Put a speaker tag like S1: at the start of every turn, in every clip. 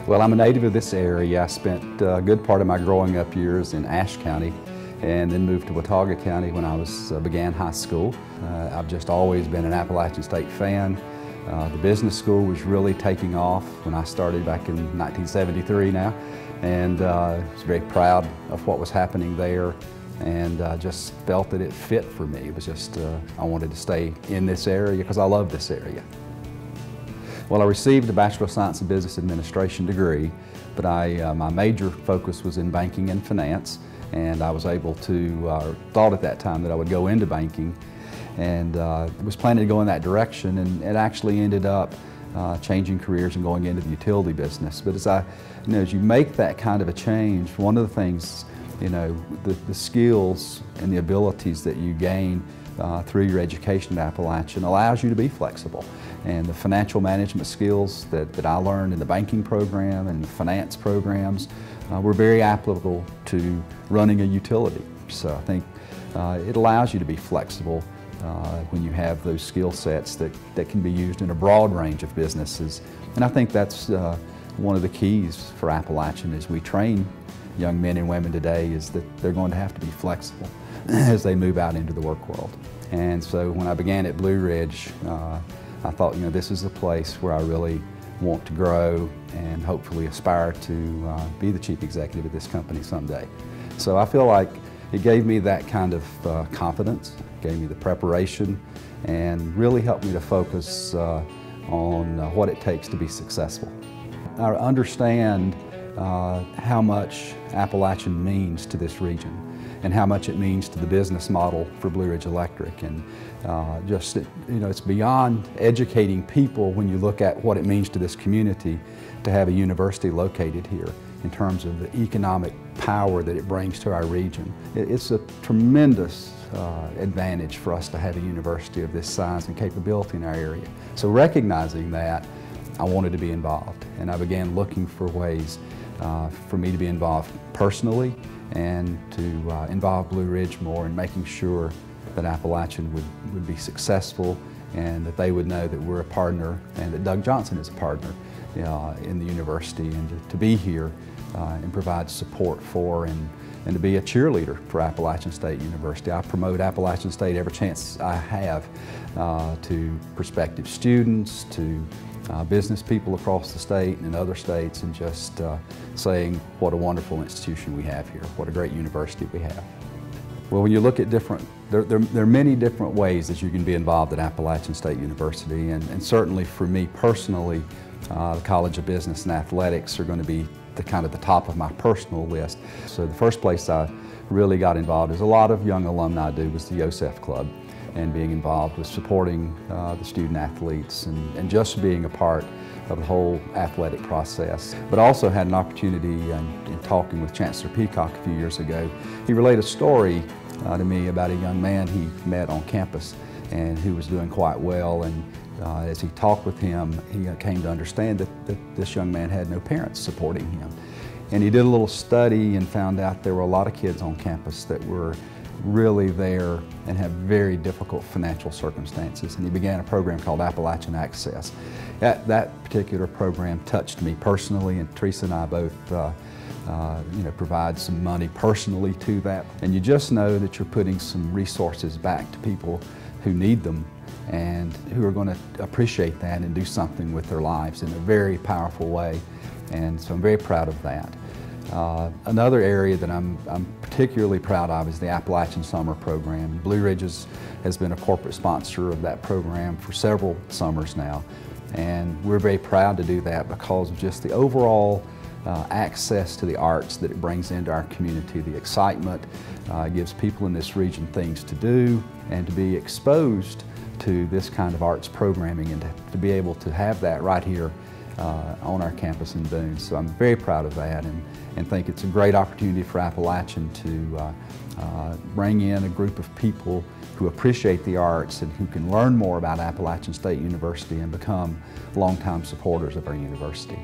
S1: Well, I'm a native of this area. I spent a good part of my growing up years in Ashe County and then moved to Watauga County when I began high school. I've just always been an Appalachian State fan. The business school was really taking off when I started back in 1973 now, and I was very proud of what was happening there, and just felt that it fit for me. It was just, I wanted to stay in this area because I love this area. Well, I received a Bachelor of Science in Business Administration degree, but my major focus was in banking and finance, and I was able to, thought at that time that I would go into banking, and was planning to go in that direction, and it actually ended up changing careers and going into the utility business. But as you make that kind of a change, one of the things, the skills and the abilities that you gain through your education at Appalachian allows you to be flexible. And the financial management skills that I learned in the banking program and the finance programs were very applicable to running a utility. So I think it allows you to be flexible when you have those skill sets that can be used in a broad range of businesses. And I think that's one of the keys for Appalachian as we train young men and women today, is that they're going to have to be flexible as they move out into the work world. And so when I began at Blue Ridge, I thought, this is a place where I really want to grow and hopefully aspire to be the chief executive of this company someday. So I feel like it gave me that kind of confidence, gave me the preparation, and really helped me to focus on what it takes to be successful. I understand how much Appalachian means to this region and how much it means to the business model for Blue Ridge Electric. And it's beyond educating people when you look at what it means to this community to have a university located here in terms of the economic power that it brings to our region. It's a tremendous advantage for us to have a university of this size and capability in our area. So recognizing that, I wanted to be involved, and I began looking for ways for me to be involved personally and to involve Blue Ridge more in making sure that Appalachian would be successful, and that they would know that we're a partner and that Doug Johnson is a partner in the university, and to be here and provide support for and to be a cheerleader for Appalachian State University. I promote Appalachian State every chance I have to prospective students, to business people across the state and in other states, and just saying what a wonderful institution we have here, what a great university we have. Well, when you look at there are many different ways that you can be involved at Appalachian State University, and certainly for me personally, the College of Business and Athletics are going to be the top of my personal list. So the first place I really got involved, as a lot of young alumni do, was the Yosef Club, and being involved with supporting the student athletes and just being a part of the whole athletic process. But also had an opportunity in talking with Chancellor Peacock a few years ago. He relayed a story to me about a young man he met on campus and who was doing quite well, and as he talked with him, he came to understand that this young man had no parents supporting him. And he did a little study and found out there were a lot of kids on campus that were really there and have very difficult financial circumstances, and he began a program called Appalachian Access. That particular program touched me personally, and Teresa and I both provide some money personally to that. And you just know that you're putting some resources back to people who need them and who are going to appreciate that and do something with their lives in a very powerful way. And so I'm very proud of that. Another area that I'm particularly proud of is the Appalachian Summer Program. Blue Ridge has been a corporate sponsor of that program for several summers now, and we're very proud to do that because of just the overall access to the arts that it brings into our community. The excitement gives people in this region things to do, and to be exposed to this kind of arts programming, and to be able to have that right here on our campus in Boone. So I'm very proud of that, and think it's a great opportunity for Appalachian to bring in a group of people who appreciate the arts and who can learn more about Appalachian State University and become longtime supporters of our university.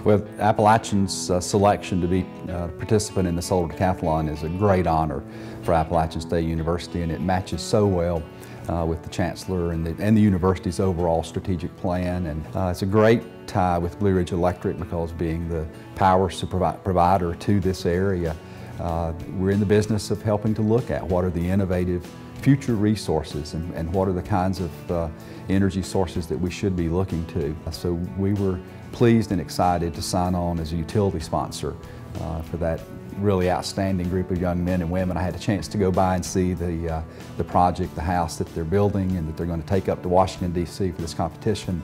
S1: Well, Appalachian's selection to be a participant in the Solar Decathlon is a great honor for Appalachian State University, and it matches so well with the Chancellor and the university's overall strategic plan. And it's a great tie with Blue Ridge Electric because being the power provider to this area, we're in the business of helping to look at what are the innovative future resources and what are the kinds of energy sources that we should be looking to. So we were pleased and excited to sign on as a utility sponsor for that really outstanding group of young men and women. I had a chance to go by and see the project, the house that they're building and that they're going to take up to Washington, D.C. for this competition.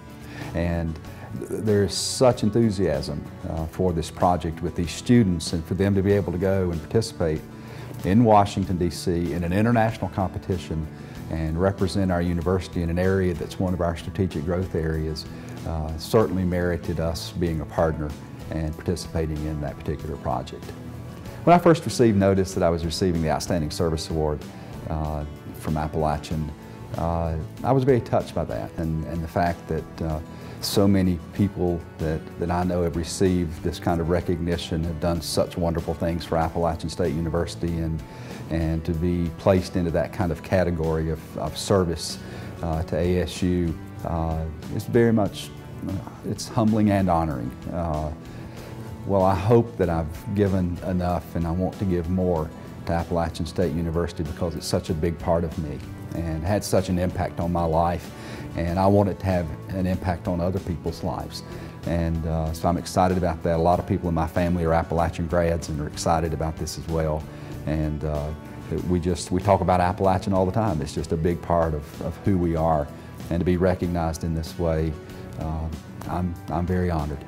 S1: And there's such enthusiasm for this project with these students, and for them to be able to go and participate in Washington, D.C. in an international competition and represent our university in an area that's one of our strategic growth areas certainly merited us being a partner and participating in that particular project. When I first received notice that I was receiving the Outstanding Service Award from Appalachian, I was very touched by that, and the fact that so many people that I know have received this kind of recognition have done such wonderful things for Appalachian State University, and to be placed into that kind of category of service to ASU is very much, it's humbling and honoring. Well, I hope that I've given enough, and I want to give more to Appalachian State University because it's such a big part of me and had such an impact on my life, and I want it to have an impact on other people's lives. And so I'm excited about that. A lot of people in my family are Appalachian grads and are excited about this as well. And we talk about Appalachian all the time. It's just a big part of who we are. And to be recognized in this way, I'm very honored.